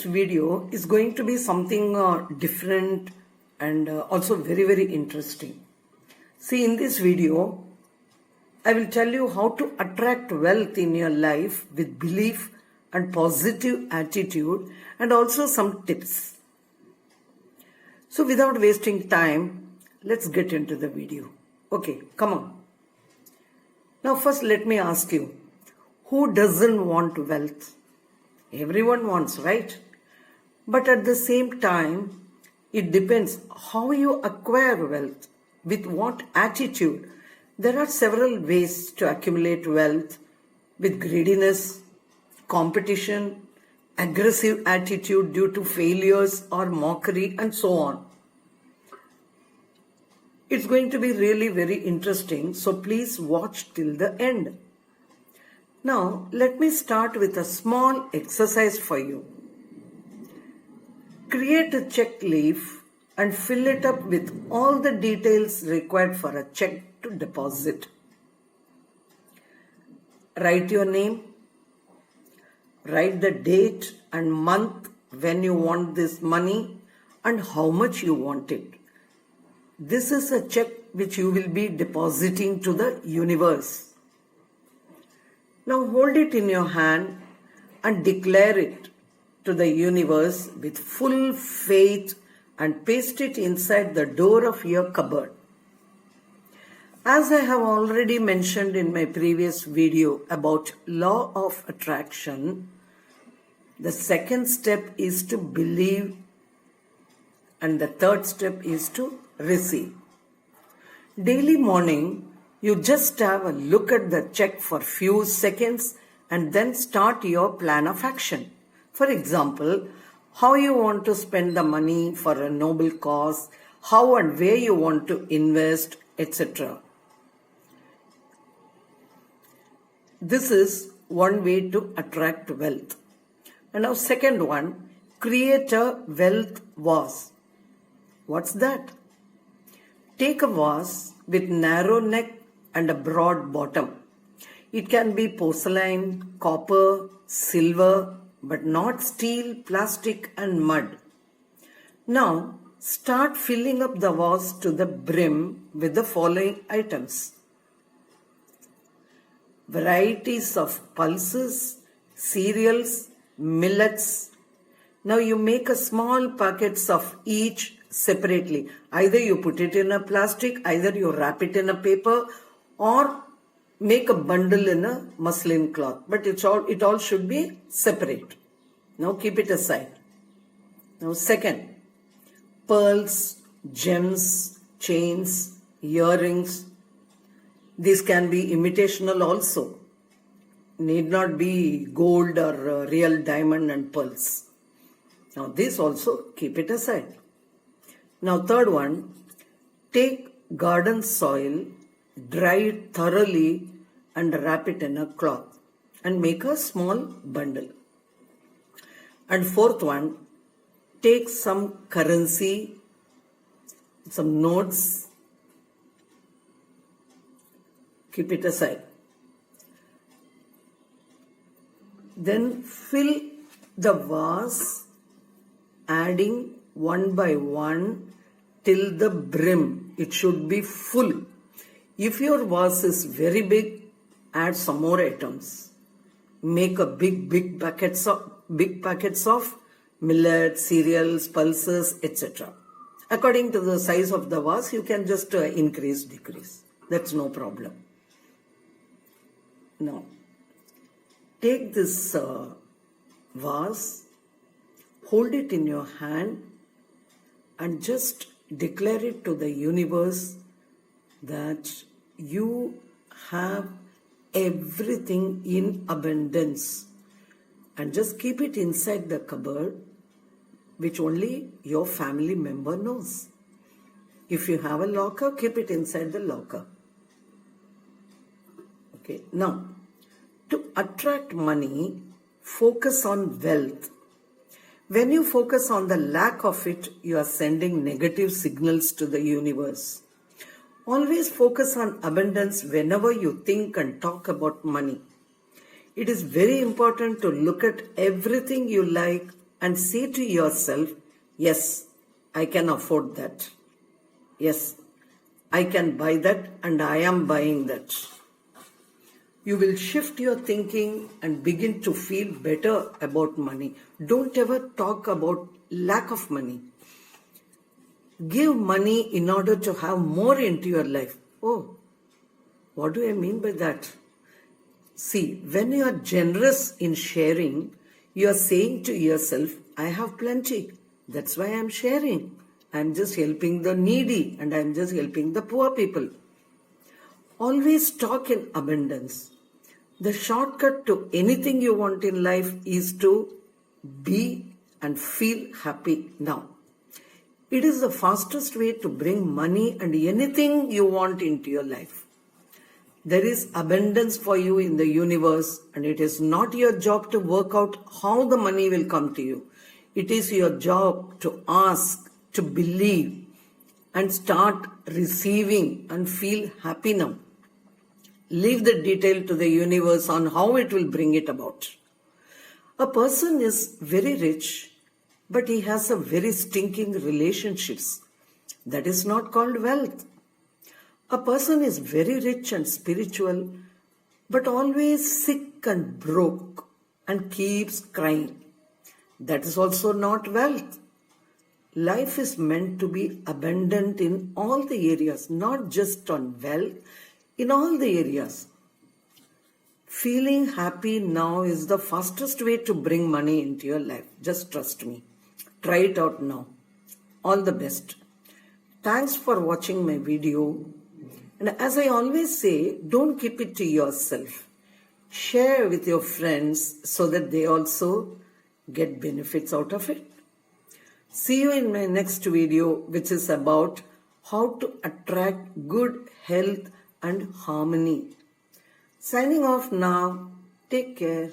video is going to be something different and also very, very interesting. See, in this video, I will tell you how to attract wealth in your life with belief and positive attitude and also some tips. So without wasting time, let's get into the video. Okay, come on. Now first let me ask you, who doesn't want wealth? Everyone wants, right? But at the same time, it depends how you acquire wealth, with what attitude. There are several ways to accumulate wealth: with greediness, competition, aggressive attitude due to failures or mockery, and so on. It's going to be really very interesting, so please watch till the end. Now, let me start with a small exercise for you. Create a check leaf and fill it up with all the details required for a check to deposit. Write your name, write the date and month when you want this money and how much you want it. This is a check which you will be depositing to the universe. Now hold it in your hand and declare it to the universe with full faith and paste it inside the door of your cupboard. As I have already mentioned in my previous video about law of attraction, the second step is to believe and the third step is to receive. Daily morning, you just have a look at the check for few seconds and then start your plan of action. For example, how you want to spend the money for a noble cause, how and where you want to invest, etc. This is one way to attract wealth. And now second one, create a wealth vase. What's that? Take a vase with narrow neck and a broad bottom. It can be porcelain, copper, silver, but not steel, plastic and mud. Now start filling up the vase to the brim with the following items: varieties of pulses, cereals, millets. Now you make a small packets of each separately. Either you put it in a plastic, either you wrap it in a paper, or make a bundle in a muslin cloth. But it all should be separate. Now keep it aside. Now second, pearls, gems, chains, earrings. These can be imitational also. Need not be gold or real diamond and pearls. Now this also keep it aside. Now third one, take garden soil, dry it thoroughly and wrap it in a cloth and make a small bundle. And fourth one, take some currency, some notes, keep it aside. Then fill the vase, adding one by one till the brim. It should be full. If your vase is very big, add some more items. Make a big packets of millet, cereals, pulses, etc. According to the size of the vase, you can just increase, decrease. That's no problem. Now, take this vase, hold it in your hand and just declare it to the universe that you have everything in abundance, and just keep it inside the cupboard which only your family member knows. If you have a locker, keep it inside the locker. Okay, now to attract money, focus on wealth. When you focus on the lack of it, you are sending negative signals to the universe. Always focus on abundance whenever you think and talk about money. It is very important to look at everything you like and say to yourself, yes, I can afford that. Yes, I can buy that and I am buying that. You will shift your thinking and begin to feel better about money. Don't ever talk about lack of money. Give money in order to have more into your life. Oh, what do I mean by that? See, when you are generous in sharing, you are saying to yourself, I have plenty. That's why I am sharing. I am just helping the needy and I am just helping the poor people. Always talk in abundance. The shortcut to anything you want in life is to be and feel happy now. It is the fastest way to bring money and anything you want into your life. There is abundance for you in the universe, and it is not your job to work out how the money will come to you. It is your job to ask, to believe, and start receiving and feel happy now. Leave the detail to the universe on how it will bring it about. A person is very rich, but he has a very stinking relationships. That is not called wealth. A person is very rich and spiritual, but always sick and broke and keeps crying. That is also not wealth. Life is meant to be abundant in all the areas, not just on wealth, in all the areas. Feeling happy now is the fastest way to bring money into your life. Just trust me. Try it out now. All the best. Thanks for watching my video. And as I always say, don't keep it to yourself. Share with your friends so that they also get benefits out of it. See you in my next video, which is about how to attract good health and harmony. Signing off now. Take care.